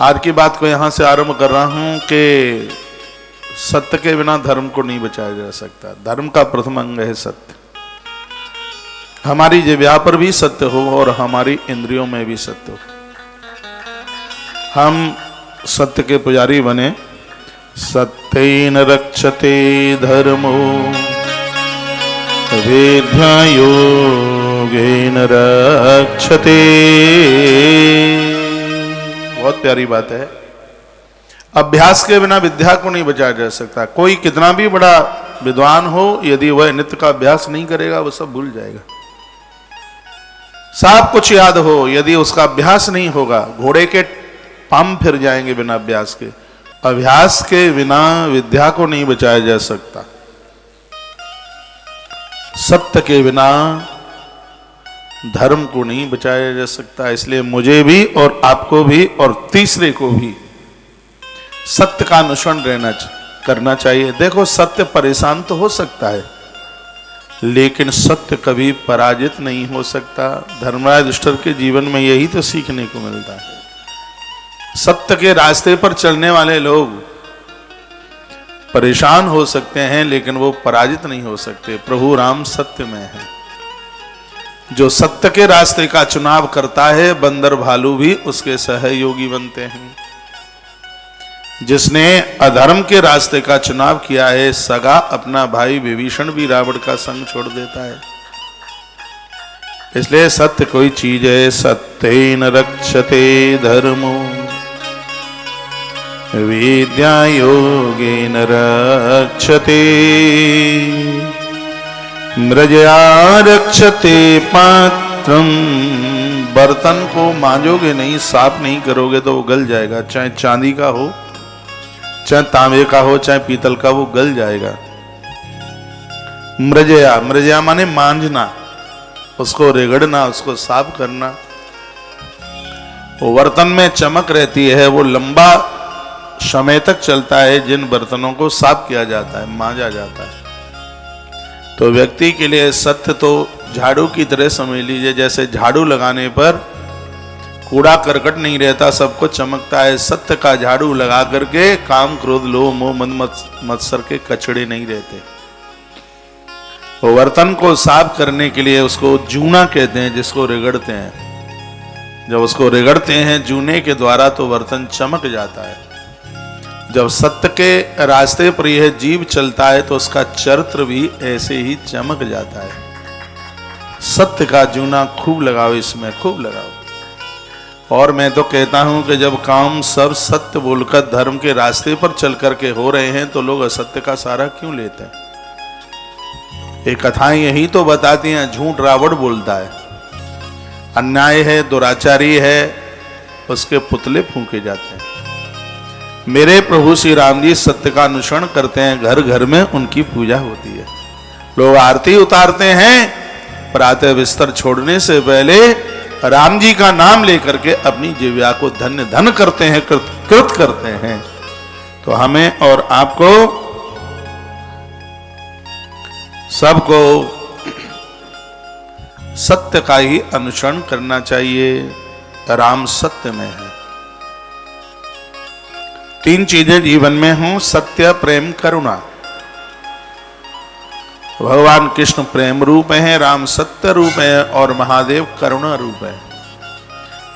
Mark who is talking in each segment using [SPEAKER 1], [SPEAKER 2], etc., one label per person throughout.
[SPEAKER 1] आज की बात को यहाँ से आरंभ कर रहा हूँ कि सत्य के बिना धर्म को नहीं बचाया जा सकता। धर्म का प्रथम अंग है सत्य। हमारी जिह्वा पर भी सत्य हो और हमारी इंद्रियों में भी सत्य हो। हम सत्य के पुजारी बने। सत्येन रक्षते धर्मो वेद्या योगेन रक्षते। बहुत प्यारी बात है। अभ्यास के बिना विद्या को नहीं बचाया जा सकता। कोई कितना भी बड़ा विद्वान हो, यदि वह नित्य का अभ्यास नहीं करेगा वह सब भूल जाएगा। सब कुछ याद हो, यदि उसका अभ्यास नहीं होगा, घोड़े के पांव फिर जाएंगे बिना अभ्यास के। अभ्यास के बिना विद्या को नहीं बचाया जा सकता। सत्य के बिना धर्म को नहीं बचाया जा सकता। इसलिए मुझे भी और आपको भी और तीसरे को भी सत्य का अनुसरण करना चाहिए। देखो, सत्य परेशान तो हो सकता है, लेकिन सत्य कभी पराजित नहीं हो सकता। धर्मराज युधिष्ठिर के जीवन में यही तो सीखने को मिलता है। सत्य के रास्ते पर चलने वाले लोग परेशान हो सकते हैं, लेकिन वो पराजित नहीं हो सकते। प्रभु राम सत्य में है। जो सत्य के रास्ते का चुनाव करता है, बंदर भालू भी उसके सहयोगी बनते हैं। जिसने अधर्म के रास्ते का चुनाव किया है, सगा अपना भाई विभीषण भी रावण का संग छोड़ देता है। इसलिए सत्य कोई चीज है। सत्येन रक्षते धर्मो विद्या योगेन रक्षते। मृजया रक्षते पात्रम। बर्तन को मांजोगे नहीं, साफ नहीं करोगे तो वो गल जाएगा। चाहे चांदी का हो, चाहे तांबे का हो, चाहे पीतल का, वो गल जाएगा। मृजया, मृजया माने मांझना, उसको रेगड़ना, उसको साफ करना। वो बर्तन में चमक रहती है, वो लंबा समय तक चलता है जिन बर्तनों को साफ किया जाता है, मांजा जाता है। तो व्यक्ति के लिए सत्य तो झाड़ू की तरह समझ लीजिए। जैसे झाड़ू लगाने पर कूड़ा करकट नहीं रहता, सबको चमकता है। सत्य का झाड़ू लगा करके काम क्रोध लोभ मोह मद मत्सर के कचड़े नहीं रहते। वो बर्तन को साफ करने के लिए उसको जूना कहते हैं, जिसको रगड़ते हैं। जब उसको रगड़ते हैं जूने के द्वारा तो बर्तन चमक जाता है। जब सत्य के रास्ते पर यह जीव चलता है तो उसका चरित्र भी ऐसे ही चमक जाता है। सत्य का जूना खूब लगाओ, इसमें खूब लगाओ। और मैं तो कहता हूं कि जब काम सब सत्य बोलकर धर्म के रास्ते पर चल करके हो रहे हैं तो लोग असत्य का सहारा क्यों लेते हैं? ये कथाएं यही तो बताती हैं। झूठ रावण बोलता है, अन्याय है, दुराचारी है, उसके पुतले फूंके जाते हैं। मेरे प्रभु श्री राम जी सत्य का अनुसरण करते हैं। घर घर में उनकी पूजा होती है। लोग आरती उतारते हैं। प्रातः बिस्तर छोड़ने से पहले राम जी का नाम लेकर के अपनी जिह्वा को धन्य धन करते हैं, कृत करते हैं। तो हमें और आपको सबको सत्य का ही अनुसरण करना चाहिए। राम सत्य में है। तीन चीजें जीवन में हों, सत्य, प्रेम, करुणा। भगवान कृष्ण प्रेम रूप है, राम सत्य रूप है और महादेव करुणा रूप है।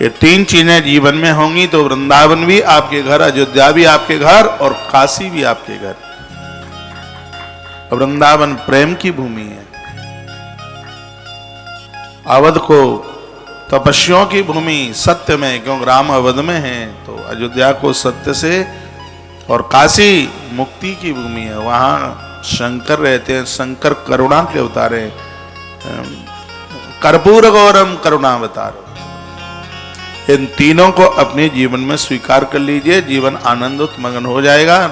[SPEAKER 1] ये तीन चीजें जीवन में होंगी तो वृंदावन भी आपके घर, अयोध्या भी आपके घर और काशी भी आपके घर। वृंदावन प्रेम की भूमि है। अवध को तपस्याओं की भूमि सत्य में, क्योंकि राम अवध में है। तो अयोध्या को सत्य से, और काशी मुक्ति की भूमि है। वहाँ शंकर रहते हैं। शंकर करुणा के अवतार हैं। कर्पूर गौरम करुणावतार। इन तीनों को अपने जीवन में स्वीकार कर लीजिए, जीवन आनंद मगन हो जाएगा।